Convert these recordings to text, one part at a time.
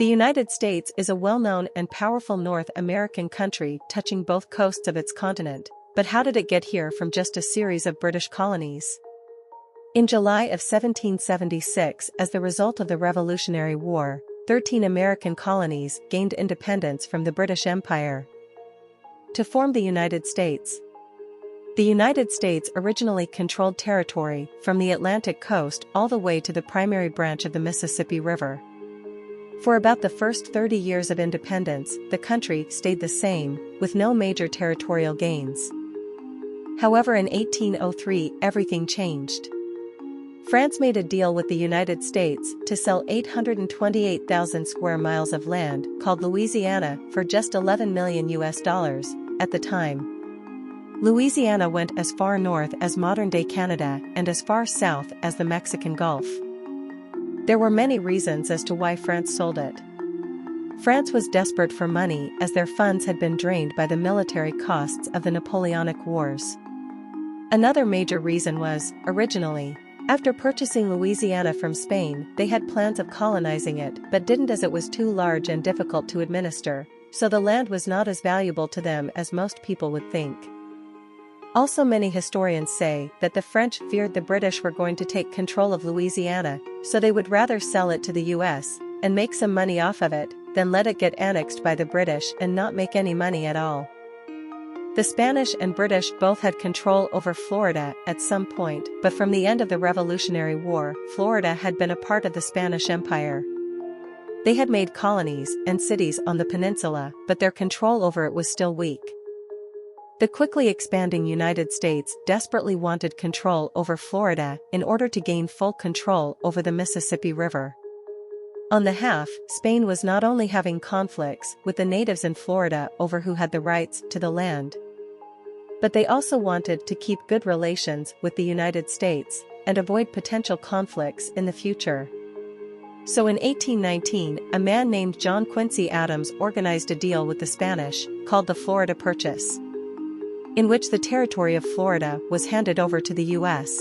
The United States is a well-known and powerful North American country touching both coasts of its continent, but how did it get here from just a series of British colonies? In July of 1776, as the result of the Revolutionary War, 13 American colonies gained independence from the British Empire to form the United States. The United States originally controlled territory from the Atlantic coast all the way to the primary branch of the Mississippi River. For about the first 30 years of independence, the country stayed the same, with no major territorial gains. However, in 1803, everything changed. France made a deal with the United States to sell 828,000 square miles of land, called Louisiana, for just $11 million at the time. Louisiana went as far north as modern-day Canada and as far south as the Mexican Gulf. There were many reasons as to why France sold it. France was desperate for money as their funds had been drained by the military costs of the Napoleonic Wars. Another major reason was, originally, after purchasing Louisiana from Spain, they had plans of colonizing it but didn't, as it was too large and difficult to administer, so the land was not as valuable to them as most people would think. Also, many historians say that the French feared the British were going to take control of Louisiana, so they would rather sell it to the US and make some money off of it than let it get annexed by the British and not make any money at all. The Spanish and British both had control over Florida at some point, but from the end of the Revolutionary War, Florida had been a part of the Spanish Empire. They had made colonies and cities on the peninsula, but their control over it was still weak. The quickly expanding United States desperately wanted control over Florida in order to gain full control over the Mississippi River. On the half, Spain was not only having conflicts with the natives in Florida over who had the rights to the land, but they also wanted to keep good relations with the United States and avoid potential conflicts in the future. So in 1819, a man named John Quincy Adams organized a deal with the Spanish, called the Florida Purchase, in which the territory of Florida was handed over to the U.S.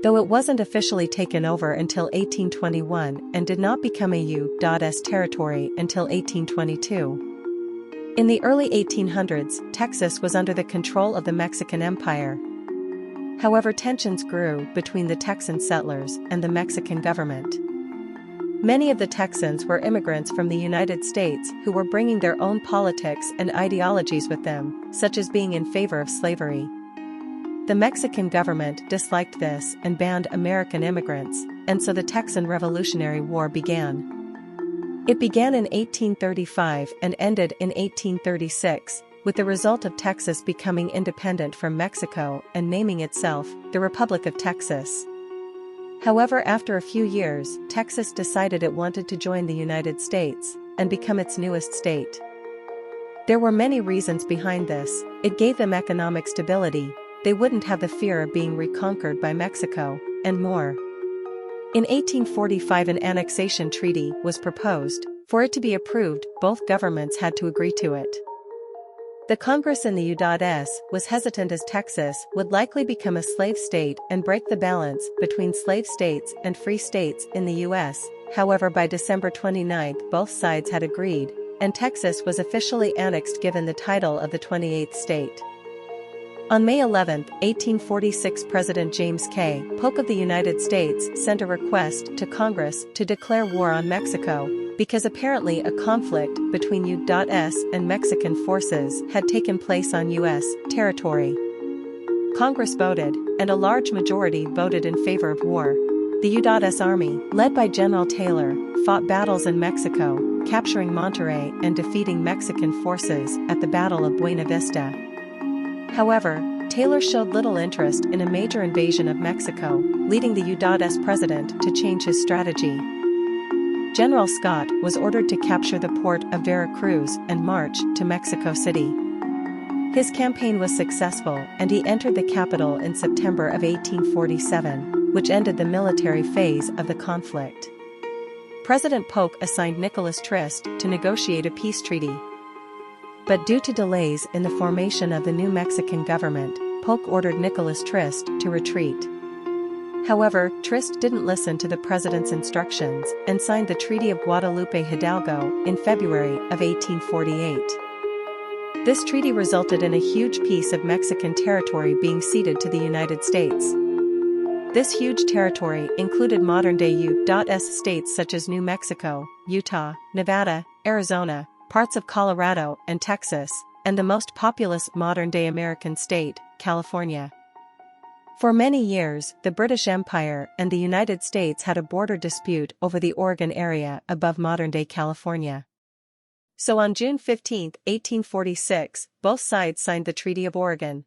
Though it wasn't officially taken over until 1821 and did not become a U.S. territory until 1822. In the early 1800s, Texas was under the control of the Mexican Empire. However, tensions grew between the Texan settlers and the Mexican government. Many of the Texans were immigrants from the United States who were bringing their own politics and ideologies with them, such as being in favor of slavery. The Mexican government disliked this and banned American immigrants, and so the Texan Revolutionary War began. It began in 1835 and ended in 1836, with the result of Texas becoming independent from Mexico and naming itself the Republic of Texas. However, after a few years, Texas decided it wanted to join the United States and become its newest state. There were many reasons behind this. It gave them economic stability, they wouldn't have the fear of being reconquered by Mexico, and more. In 1845, an annexation treaty was proposed. For it to be approved, both governments had to agree to it. The Congress in the U.S. was hesitant as Texas would likely become a slave state and break the balance between slave states and free states in the U.S. However, by December 29, both sides had agreed, and Texas was officially annexed, given the title of the 28th state. On May 11, 1846, President James K. Polk of the United States sent a request to Congress to declare war on Mexico, because apparently a conflict between U.S. and Mexican forces had taken place on U.S. territory. Congress voted, and a large majority voted in favor of war. The U.S. Army, led by General Taylor, fought battles in Mexico, capturing Monterrey and defeating Mexican forces at the Battle of Buena Vista. However, Taylor showed little interest in a major invasion of Mexico, leading the U.S. president to change his strategy. General Scott was ordered to capture the port of Veracruz and march to Mexico City. His campaign was successful, and he entered the capital in September of 1847, which ended the military phase of the conflict. President Polk assigned Nicholas Trist to negotiate a peace treaty. But due to delays in the formation of the new Mexican government, Polk ordered Nicholas Trist to retreat. However, Trist didn't listen to the president's instructions and signed the Treaty of Guadalupe Hidalgo in February of 1848. This treaty resulted in a huge piece of Mexican territory being ceded to the United States. This huge territory included modern-day U.S. states such as New Mexico, Utah, Nevada, Arizona, parts of Colorado and Texas, and the most populous modern-day American state, California. For many years, the British Empire and the United States had a border dispute over the Oregon area above modern-day California. So on June 15, 1846, both sides signed the Treaty of Oregon,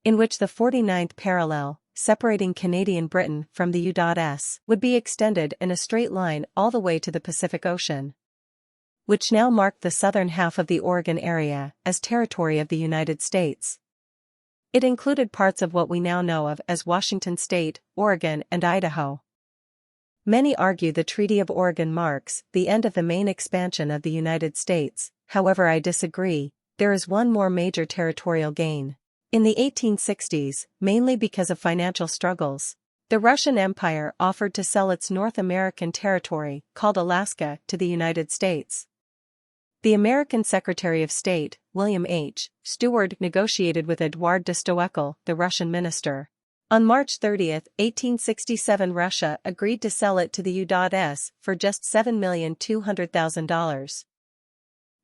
in which the 49th parallel, separating Canadian Britain from the U.S., would be extended in a straight line all the way to the Pacific Ocean, which now marked the southern half of the Oregon area as territory of the United States. It included parts of what we now know of as Washington State, Oregon, and Idaho. Many argue the Treaty of Oregon marks the end of the main expansion of the United States. However, I disagree. There is one more major territorial gain. In the 1860s, mainly because of financial struggles, the Russian Empire offered to sell its North American territory, called Alaska, to the United States. The American Secretary of State, William H. Stewart, negotiated with Eduard de Stoeckel, the Russian minister. On March 30, 1867, Russia agreed to sell it to the U.S. for just $7,200,000.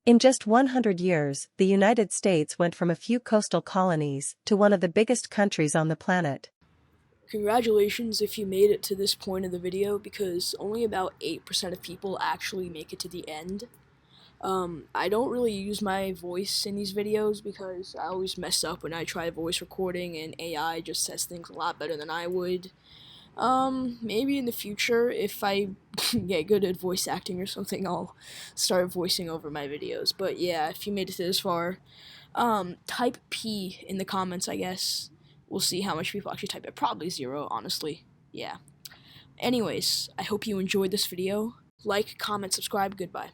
In just 100 years, the United States went from a few coastal colonies to one of the biggest countries on the planet. Congratulations if you made it to this point of the video, because only about 8% of people actually make it to the end. I don't really use my voice in these videos because I always mess up when I try voice recording, and AI just says things a lot better than I would. Maybe in the future, if I get good at voice acting or something, I'll start voicing over my videos. But yeah, if you made it this far, type P in the comments, I guess. We'll see how much people actually type it. Probably 0, honestly. Yeah. Anyways, I hope you enjoyed this video. Like, comment, subscribe. Goodbye.